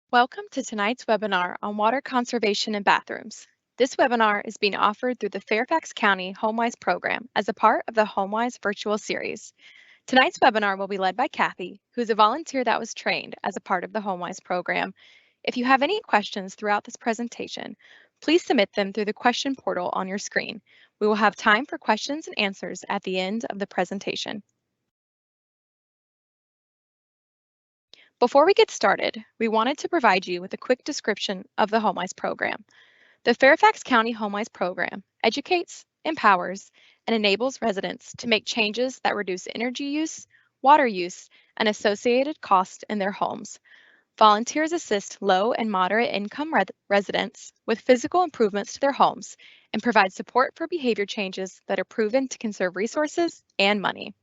Welcome to tonight's webinar on water conservation in bathrooms. This webinar is being offered through the Fairfax County HomeWise program as a part of the HomeWise virtual series. Tonight's webinar will be led by Kathy, who is a volunteer that was trained as a part of the HomeWise program. If you have any questions throughout this presentation, please submit them through the question portal on your screen. We will have time for questions and answers at the end of the presentation. Before we get started, we wanted to provide you with a quick description of the HomeWise program. The Fairfax County HomeWise program educates, empowers, and enables residents to make changes that reduce energy use, water use, and associated costs in their homes. Volunteers assist low and moderate income residents with physical improvements to their homes and provide support for behavior changes that are proven to conserve resources and money.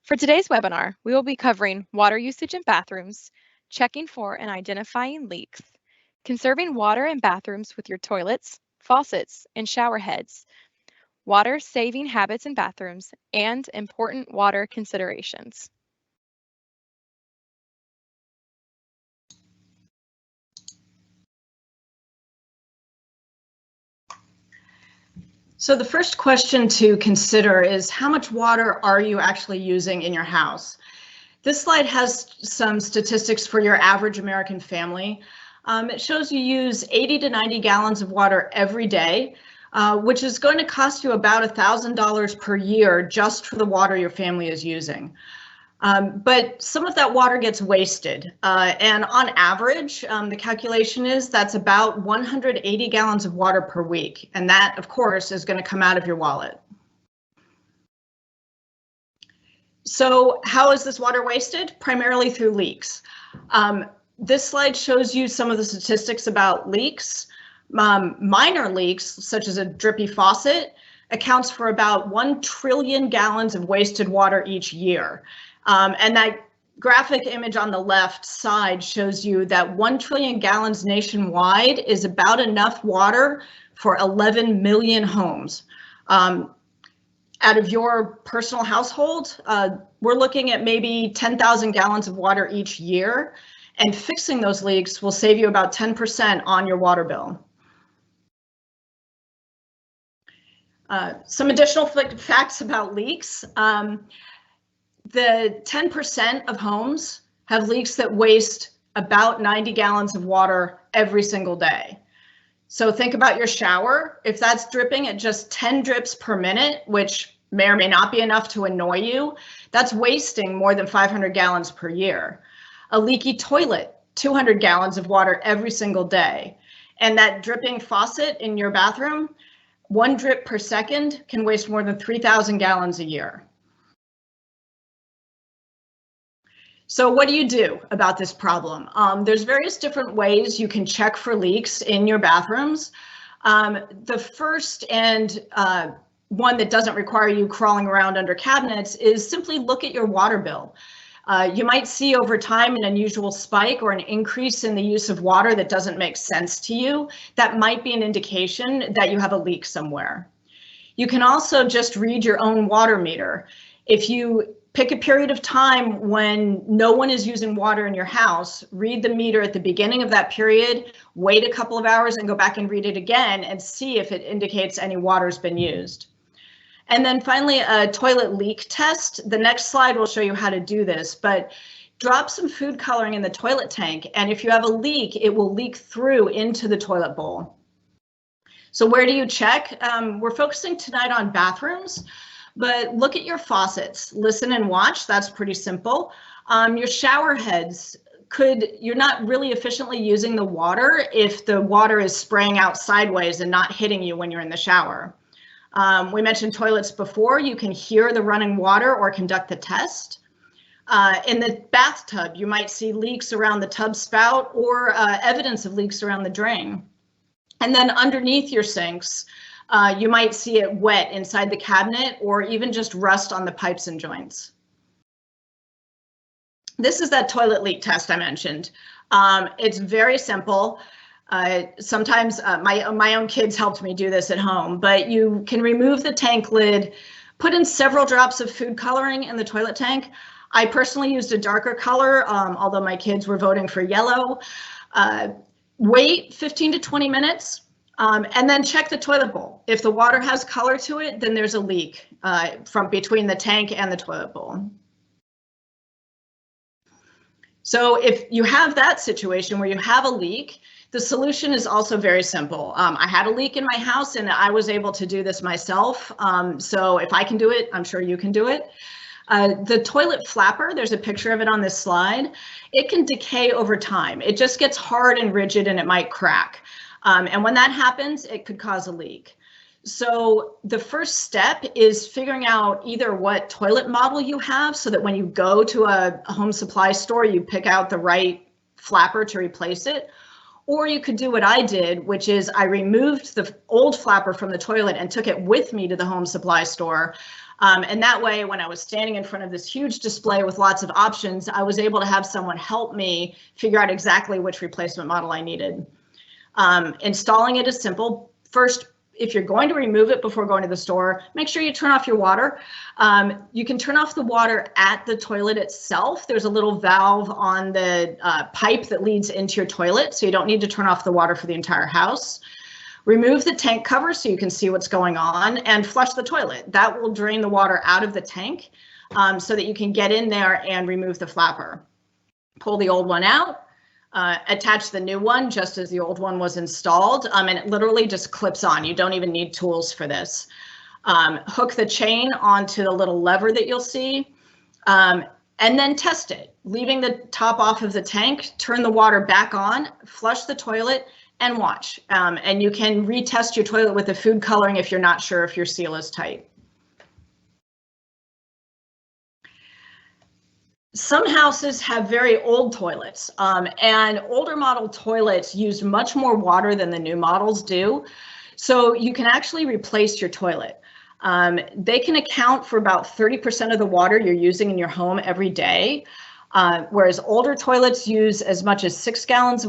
For today's webinar, we will be covering water usage in bathrooms, checking for and identifying leaks, conserving water in bathrooms with your toilets, faucets, and shower heads, water saving habits in bathrooms, and important water considerations. So the first question to consider is how much water are you actually using in your house? This slide has some statistics for your average American family. It shows you use 80 to 90 gallons of water every day, which is going to cost you about $1,000 per year just for the water your family is using. But some of that water gets wasted, and on average, the calculation is that's about 180 gallons of water per week, and that, of course, is going to come out of your wallet. So how is this water wasted? Primarily through leaks. This slide shows you some of the statistics about leaks. Minor leaks, such as a drippy faucet, accounts for about 1 trillion gallons of wasted water each year. And that graphic image on the left side shows you that 1 trillion gallons nationwide is about enough water for 11 million homes. Out of your personal household, we're looking at maybe 10,000 gallons of water each year, and fixing those leaks will save you about 10% on your water bill. Some additional facts about leaks. The 10% of homes have leaks that waste about 90 gallons of water every single day. So think about your shower. If that's dripping at just 10 drips per minute, which may or may not be enough to annoy you, that's wasting more than 500 gallons per year. A leaky toilet, 200 gallons of water every single day. And that dripping faucet in your bathroom, 1 drip per second can waste more than 3,000 gallons a year. So what do you do about this problem? There's various different ways you can check for leaks in your bathrooms. The first and one that doesn't require you crawling around under cabinets is simply look at your water bill. You might see over time an unusual spike or an increase in the use of water that doesn't make sense to you. That might be an indication that you have a leak somewhere. You can also just read your own water meter. If you pick a period of time when no one is using water in your house, read the meter at the beginning of that period, wait a couple of hours and go back and read it again and see if it indicates any water's been used. And then finally, a toilet leak test. The next slide will show you how to do this, but drop some food coloring in the toilet tank, and if you have a leak, it will leak through into the toilet bowl. So where do you check? We're focusing tonight on bathrooms. But look at your faucets, listen and watch, that's pretty simple. Your shower heads, you're not really efficiently using the water if the water is spraying out sideways and not hitting you when you're in the shower. We mentioned toilets before, you can hear the running water or conduct the test. In the bathtub, you might see leaks around the tub spout or evidence of leaks around the drain. And then underneath your sinks, you might see it wet inside the cabinet or even just rust on the pipes and joints. This is that toilet leak test I mentioned. It's very simple. Sometimes my own kids helped me do this at home, but you can remove the tank lid, put in several drops of food coloring in the toilet tank. I personally used a darker color, although my kids were voting for yellow. Wait 15 to 20 minutes and then check the toilet bowl. If the water has color to it, then there's a leak from between the tank and the toilet bowl. So if you have that situation where you have a leak, the solution is also very simple. I had a leak in my house and I was able to do this myself. So if I can do it, I'm sure you can do it. The toilet flapper, there's a picture of it on this slide. It can decay over time. It just gets hard and rigid and it might crack. And when that happens, it could cause a leak. So the first step is figuring out either what toilet model you have so that when you go to a home supply store, you pick out the right flapper to replace it. Or you could do what I did, which is I removed the old flapper from the toilet and took it with me to the home supply store. And that way, when I was standing in front of this huge display with lots of options, I was able to have someone help me figure out exactly which replacement model I needed. Installing it is simple. First, if you're going to remove it before going to the store, make sure you turn off your water. You can turn off the water at the toilet itself. There's a little valve on the pipe that leads into your toilet, so you don't need to turn off the water for the entire house. Remove the tank cover so you can see what's going on and flush the toilet. That will drain the water out of the tank so that you can get in there and remove the flapper. Pull the old one out. Attach the new one just as the old one was installed, and it literally just clips on. You don't even need tools for this. Hook the chain onto the little lever that you'll see, and then test it. Leaving the top off of the tank, turn the water back on, flush the toilet, and watch. And you can retest your toilet with the food coloring if you're not sure if your seal is tight. Some houses have very old toilets, and older model toilets use much more water than the new models do. So you can actually replace your toilet. They can account for about 30% of the water you're using in your home every day, whereas older toilets use as much as 6 gallons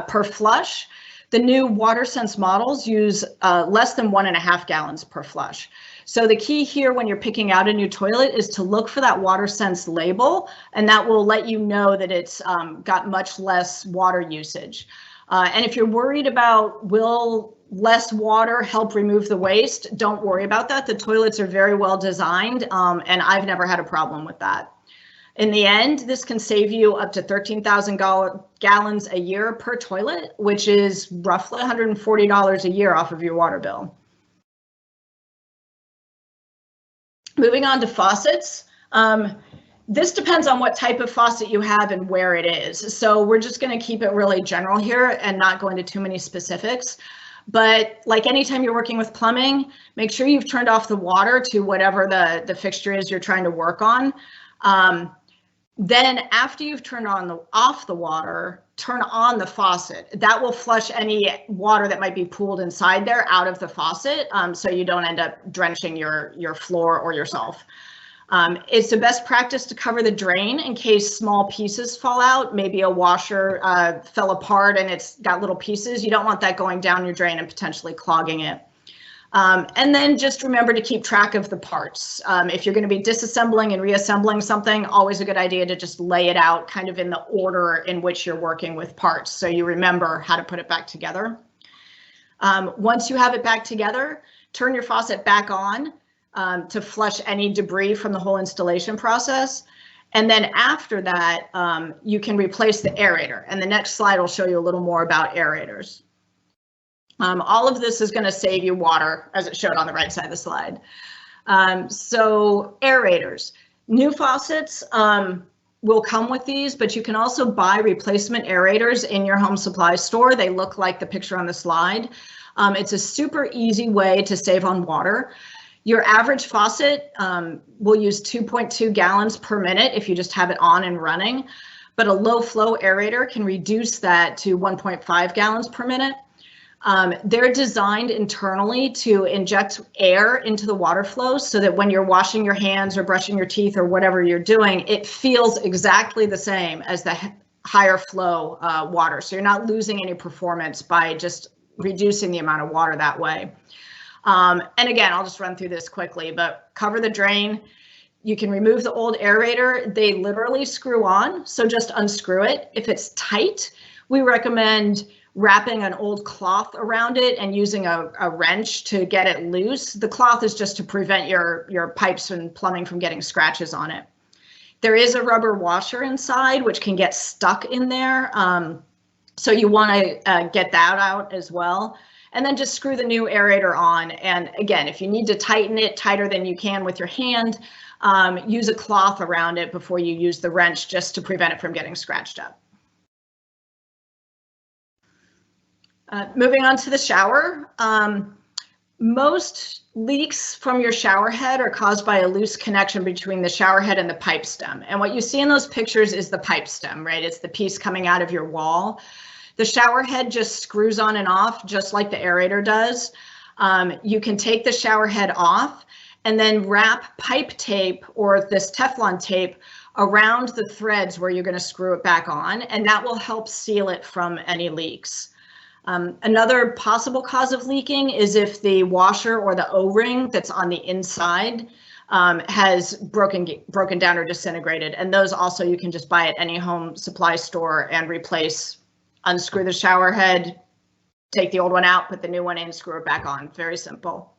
per flush. The new WaterSense models use less than 1.5 gallons per flush. So the key here when you're picking out a new toilet is to look for that WaterSense label, and that will let you know that it's got much less water usage. And if you're worried about will less water help remove the waste, don't worry about that. The toilets are very well designed, and I've never had a problem with that. In the end, this can save you up to 13,000 gallons a year per toilet, which is roughly $140 a year off of your water bill. Moving on to faucets. This depends on what type of faucet you have and where it is. So we're just going to keep it really general here and not go into too many specifics. But like anytime you're working with plumbing, make sure you've turned off the water to whatever the fixture is you're trying to work on. Then after you've turned off the water, turn on the faucet. That will flush any water that might be pooled inside there out of the faucet, so you don't end up drenching your floor or yourself. It's the best practice to cover the drain in case small pieces fall out. Maybe a washer fell apart and it's got little pieces. You don't want that going down your drain and potentially clogging it. And then just remember to keep track of the parts. If you're going to be disassembling and reassembling something, always a good idea to just lay it out kind of in the order in which you're working with parts, so you remember how to put it back together. Once you have it back together, turn your faucet back on to flush any debris from the whole installation process. And then after that, you can replace the aerator. And the next slide will show you a little more about aerators. All of this is going to save you water, as it showed on the right side of the slide. So aerators, new faucets will come with these, but you can also buy replacement aerators in your home supply store. They look like the picture on the slide. It's a super easy way to save on water. Your average faucet will use 2.2 gallons per minute if you just have it on and running, but a low flow aerator can reduce that to 1.5 gallons per minute. They're designed internally to inject air into the water flow so that when you're washing your hands or brushing your teeth or whatever you're doing, it feels exactly the same as the higher flow water. So you're not losing any performance by just reducing the amount of water that way. And again, I'll just run through this quickly, but cover the drain, You can remove the old aerator. They literally screw on, so just unscrew it. If it's tight, we recommend wrapping an old cloth around it and using a wrench to get it loose. The cloth is just to prevent your pipes and plumbing from getting scratches on it. There is a rubber washer inside, which can get stuck in there. So you want to get that out as well. And then just screw the new aerator on. And again, if you need to tighten it tighter than you can with your hand, use a cloth around it before you use the wrench, just to prevent it from getting scratched up. Moving on to the shower. Most leaks from your shower head are caused by a loose connection between the shower head and the pipe stem. And what you see in those pictures is the pipe stem, right? It's the piece coming out of your wall. The shower head just screws on and off, just like the aerator does. You can take the shower head off and then wrap pipe tape or this Teflon tape around the threads where you're going to screw it back on, and that will help seal it from any leaks. Another possible cause of leaking is if the washer or the O-ring that's on the inside has broken down or disintegrated, and those also you can just buy at any home supply store and replace. Unscrew the shower head, take the old one out, put the new one in, screw it back on. Very simple.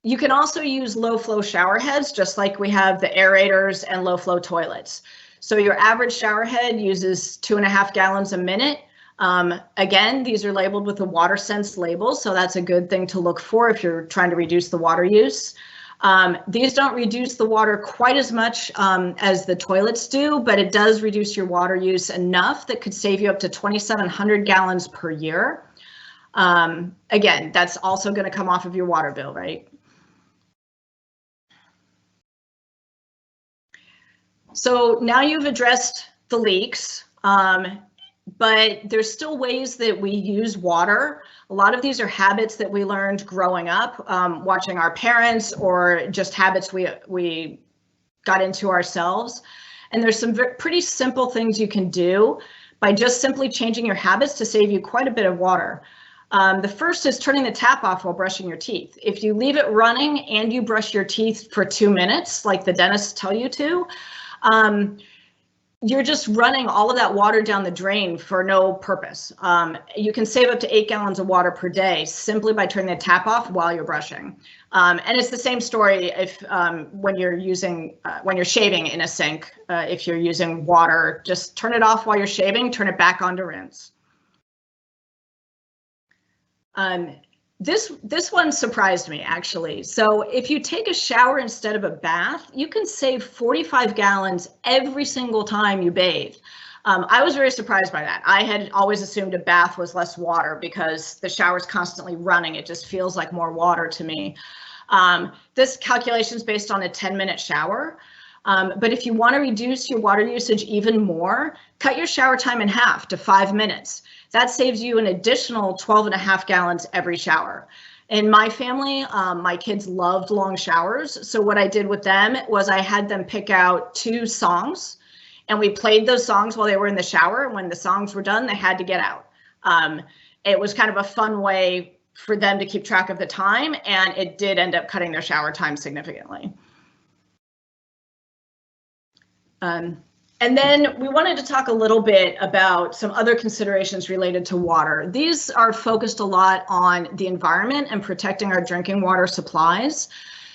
You can also use low flow shower heads, just like we have the aerators and low flow toilets. So your average shower head uses 2.5 gallons a minute. Again, these are labeled with a water sense label, so that's a good thing to look for if you're trying to reduce the water use. These don't reduce the water quite as much as the toilets do, but it does reduce your water use enough that could save you up to 2,700 gallons per year. Again, that's also going to come off of your water bill, right? So now you've addressed the leaks, but there's still ways that we use water. A lot of these are habits that we learned growing up, watching our parents, or just habits we got into ourselves. And there's some pretty simple things you can do by just simply changing your habits to save you quite a bit of water. The first is turning the tap off while brushing your teeth. If you leave it running and you brush your teeth for 2 minutes, like the dentists tell you to, you're just running all of that water down the drain for no purpose. You can save up to 8 gallons of water per day simply by turning the tap off while you're brushing. And it's the same story if when you're shaving in a sink. If you're using water, just turn it off while you're shaving, turn it back on to rinse. This one surprised me, actually. So if you take a shower instead of a bath, you can save 45 gallons every single time you bathe. I was very surprised by that. I had always assumed a bath was less water because the shower's constantly running. It just feels like more water to me. This calculation is based on a 10-minute shower. But if you want to reduce your water usage even more, cut your shower time in half to 5 minutes. That saves you an additional 12.5 gallons every shower. In my family, my kids loved long showers. So what I did with them was I had them pick out 2 songs, and we played those songs while they were in the shower. When the songs were done, they had to get out. It was kind of a fun way for them to keep track of the time, and it did end up cutting their shower time significantly. And then we wanted to talk a little bit about some other considerations related to water. These are focused a lot on the environment and protecting our drinking water supplies.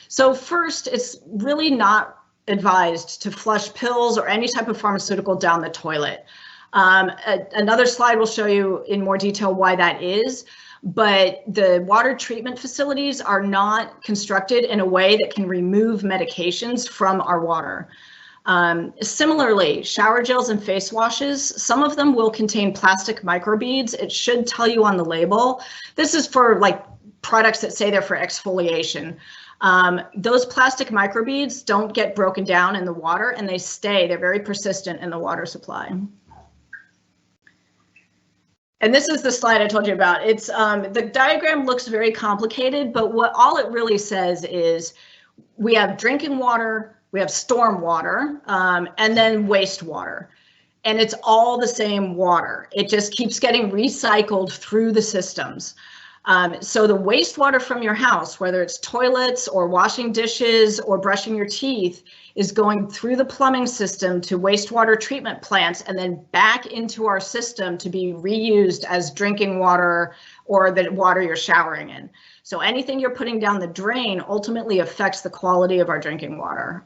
So first, it's really not advised to flush pills or any type of pharmaceutical down the toilet. Another slide will show you in more detail why that is, but the water treatment facilities are not constructed in a way that can remove medications from our water. Similarly, shower gels and face washes, some of them will contain plastic microbeads. It should tell you on the label. This is for like products that say they're for exfoliation. Those plastic microbeads don't get broken down in the water, and they stay. They're very persistent in the water supply. And this is the slide I told you about. It's the diagram looks very complicated, but what all it really says is we have drinking water, we have storm water, and then wastewater. And it's all the same water. It just keeps getting recycled through the systems. So the wastewater from your house, whether it's toilets or washing dishes or brushing your teeth, is going through the plumbing system to wastewater treatment plants and then back into our system to be reused as drinking water or the water you're showering in. So anything you're putting down the drain ultimately affects the quality of our drinking water.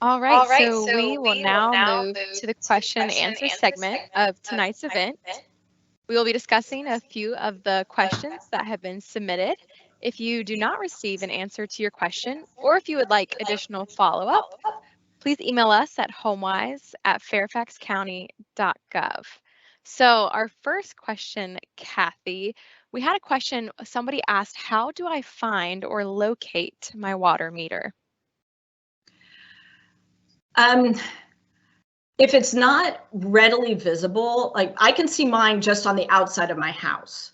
All right, so we will now move to the question and answer segment of tonight's event. We will be discussing a few of the questions that have been submitted. If you do not receive an answer to your question, or if you would like additional follow-up, please email us at homewise@fairfaxcounty.gov. So our first question, Kathy, we had a question, somebody asked, how do I find or locate my water meter? If it's not readily visible, like I can see mine just on the outside of my house,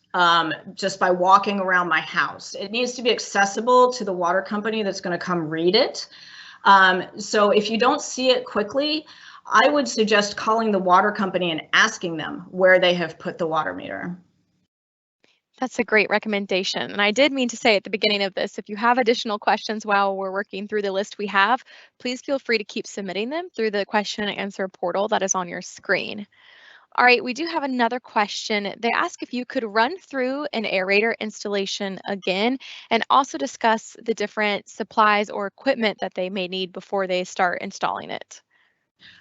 just by walking around my house. It needs to be accessible to the water company that's going to come read it. So if you don't see it quickly, I would suggest calling the water company and asking them where they have put the water meter. That's a great recommendation. And I did mean to say at the beginning of this, if you have additional questions while we're working through the list we have, please feel free to keep submitting them through the question and answer portal that is on your screen. All right, we do have another question. They ask if you could run through an aerator installation again and also discuss the different supplies or equipment that they may need before they start installing it.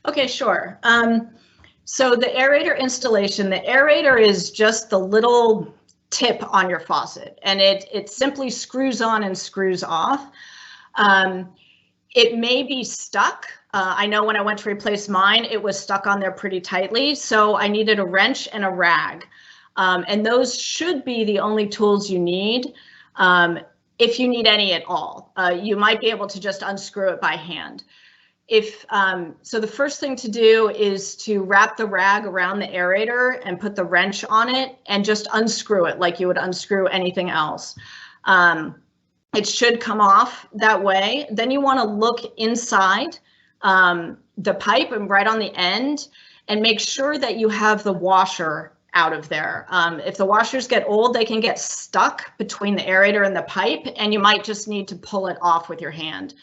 Okay, sure. So the aerator installation, the aerator is just the little tip on your faucet, and it simply screws on and screws off. It may be stuck. I know when I went to replace mine, it was stuck on there pretty tightly, so I needed a wrench and a rag. And those should be the only tools you need, if you need any at all. You might be able to just unscrew it by hand. So the first thing to do is to wrap the rag around the aerator and put the wrench on it and just unscrew it like you would unscrew anything else. It should come off that way. Then you want to look inside the pipe and right on the end and make sure that you have the washer out of there. If the washers get old, they can get stuck between the aerator and the pipe, and you might just need to pull it off with your hand.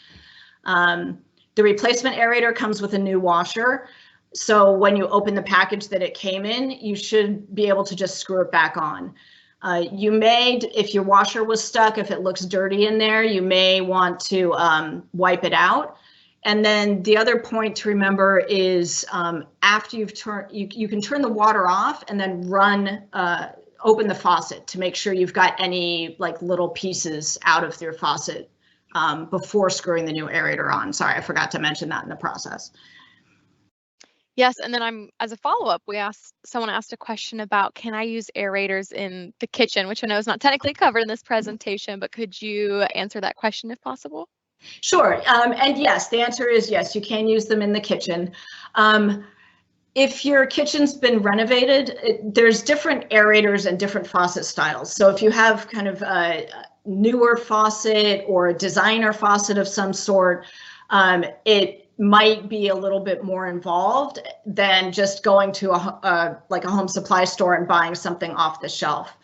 The replacement aerator comes with a new washer. So when you open the package that it came in, you should be able to just screw it back on. You may, if your washer was stuck, if it looks dirty in there, you may want to wipe it out. And then the other point to remember is after you've turned, you can turn the water off and then open the faucet to make sure you've got any like little pieces out of your faucet before screwing the new aerator on. Sorry, I forgot to mention that in the process. Yes, and then as a follow-up, someone asked a question about, can I use aerators in the kitchen, which I know is not technically covered in this presentation, but could you answer that question if possible? Sure, and yes, the answer is yes, you can use them in the kitchen. If your kitchen's been renovated, there's different aerators and different faucet styles. So if you have kind of a newer faucet or a designer faucet of some sort, it might be a little bit more involved than just going to like a home supply store and buying something off the shelf.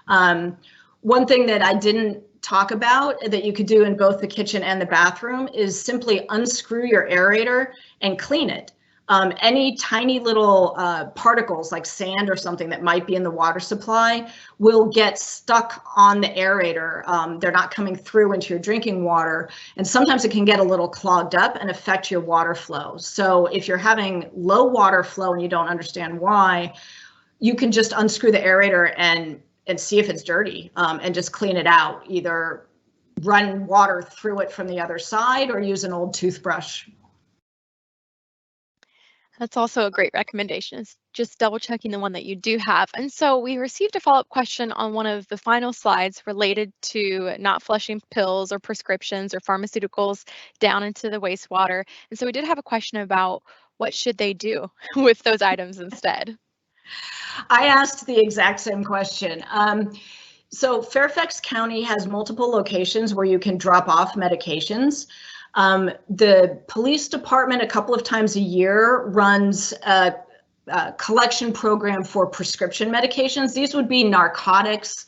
One thing that I didn't talk about that you could do in both the kitchen and the bathroom is simply unscrew your aerator and clean it. Any tiny little particles like sand or something that might be in the water supply will get stuck on the aerator. They're not coming through into your drinking water, and sometimes it can get a little clogged up and affect your water flow. So if you're having low water flow and you don't understand why, you can just unscrew the aerator and see if it's dirty and just clean it out. Either run water through it from the other side or use an old toothbrush. That's also a great recommendation, is just double checking the one that you do have. And so we received a follow-up question on one of the final slides related to not flushing pills or prescriptions or pharmaceuticals down into the wastewater. And so we did have a question about what should they do with those items instead. I asked the exact same question. So Fairfax County has multiple locations where you can drop off medications. The police department a couple of times a year runs collection program for prescription medications. These would be narcotics,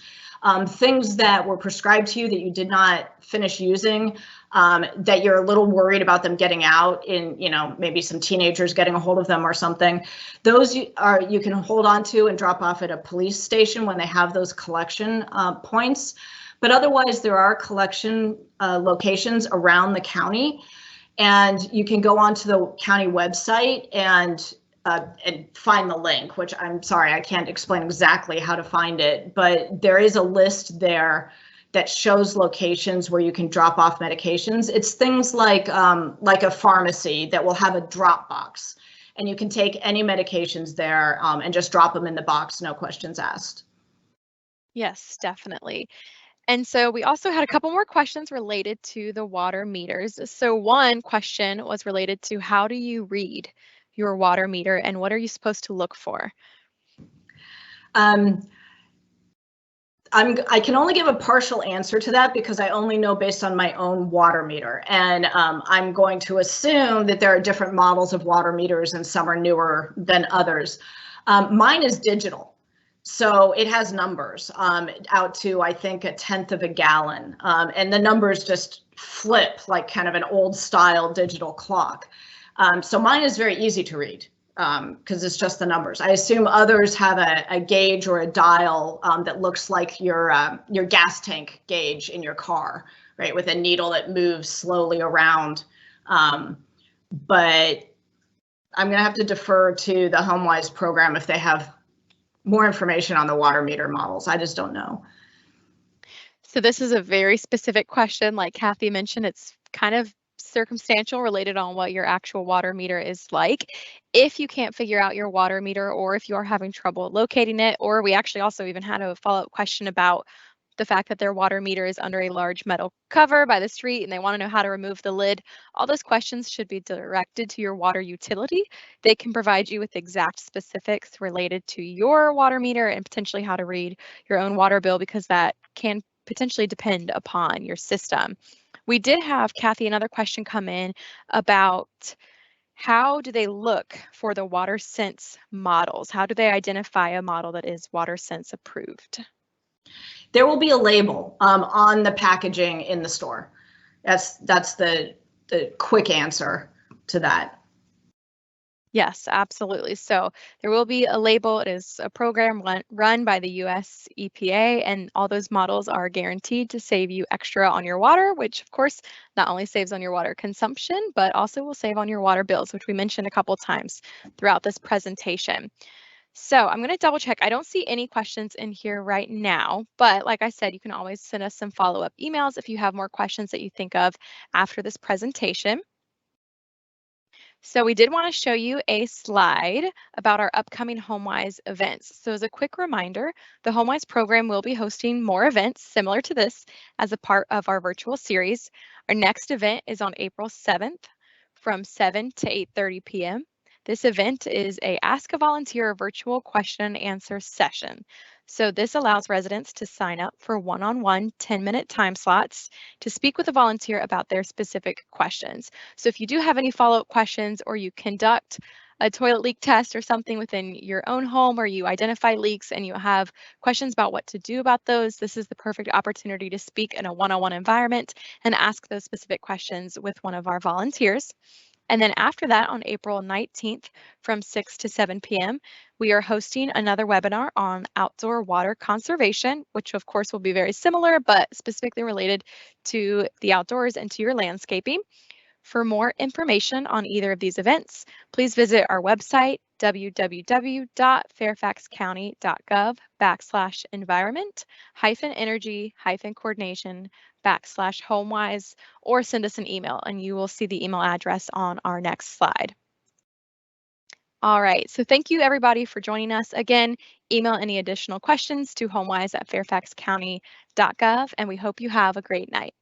things that were prescribed to you that you did not finish using, that you're a little worried about them getting out in, maybe some teenagers getting a hold of them or something. Those you can hold on to and drop off at a police station when they have those collection points. But otherwise, there are collection locations around the county, and you can go onto the county website and find the link, which I'm sorry, I can't explain exactly how to find it, but there is a list there that shows locations where you can drop off medications. It's things like a pharmacy that will have a drop box, and you can take any medications there and just drop them in the box, no questions asked. Yes, definitely. And so we also had a couple more questions related to the water meters. So one question was related to how do you read your water meter and what are you supposed to look for? I can only give a partial answer to that because I only know based on my own water meter. And I'm going to assume that there are different models of water meters and some are newer than others. Mine is digital. So it has numbers out to, I think, 1/10 of a gallon. And the numbers just flip like kind of an old style digital clock. So mine is very easy to read because it's just the numbers. I assume others have a gauge or a dial that looks like your gas tank gauge in your car, right, with a needle that moves slowly around. But I'm going to have to defer to the HomeWise program if they have more information on the water meter models. I just don't know. So this is a very specific question. Like Kathy mentioned, it's kind of circumstantial related on what your actual water meter is like. If you can't figure out your water meter or if you are having trouble locating it, or we actually also even had a follow-up question about the fact that their water meter is under a large metal cover by the street and they want to know how to remove the lid, all those questions should be directed to your water utility. They can provide you with exact specifics related to your water meter and potentially how to read your own water bill because that can potentially depend upon your system. We did have, Kathy, another question come in about how do they look for the WaterSense models? How do they identify a model that is WaterSense approved? There will be a label on the packaging in the store. That's the quick answer to that. Yes, absolutely. So there will be a label. It is a program run by the US EPA, and all those models are guaranteed to save you extra on your water, which of course not only saves on your water consumption, but also will save on your water bills, which we mentioned a couple times throughout this presentation. So I'm going to double check. I don't see any questions in here right now, but like I said, you can always send us some follow-up emails if you have more questions that you think of after this presentation. So we did want to show you a slide about our upcoming HomeWise events. So as a quick reminder, the HomeWise program will be hosting more events similar to this as a part of our virtual series. Our next event is on April 7th from 7 to 8:30 p.m. This event is a Ask a Volunteer virtual question and answer session. So this allows residents to sign up for one-on-one 10-minute time slots to speak with a volunteer about their specific questions. So if you do have any follow-up questions or you conduct a toilet leak test or something within your own home or you identify leaks and you have questions about what to do about those, this is the perfect opportunity to speak in a one-on-one environment and ask those specific questions with one of our volunteers. And then after that, on April 19th from 6 to 7 p.m., we are hosting another webinar on outdoor water conservation, which of course will be very similar, but specifically related to the outdoors and to your landscaping. For more information on either of these events, please visit our website, www.fairfaxcounty.gov/environment-energy-coordination/HomeWise, or send us an email and you will see the email address on our next slide. All right, so thank you everybody for joining us. Again, email any additional questions to homewise@fairfaxcounty.gov, and we hope you have a great night.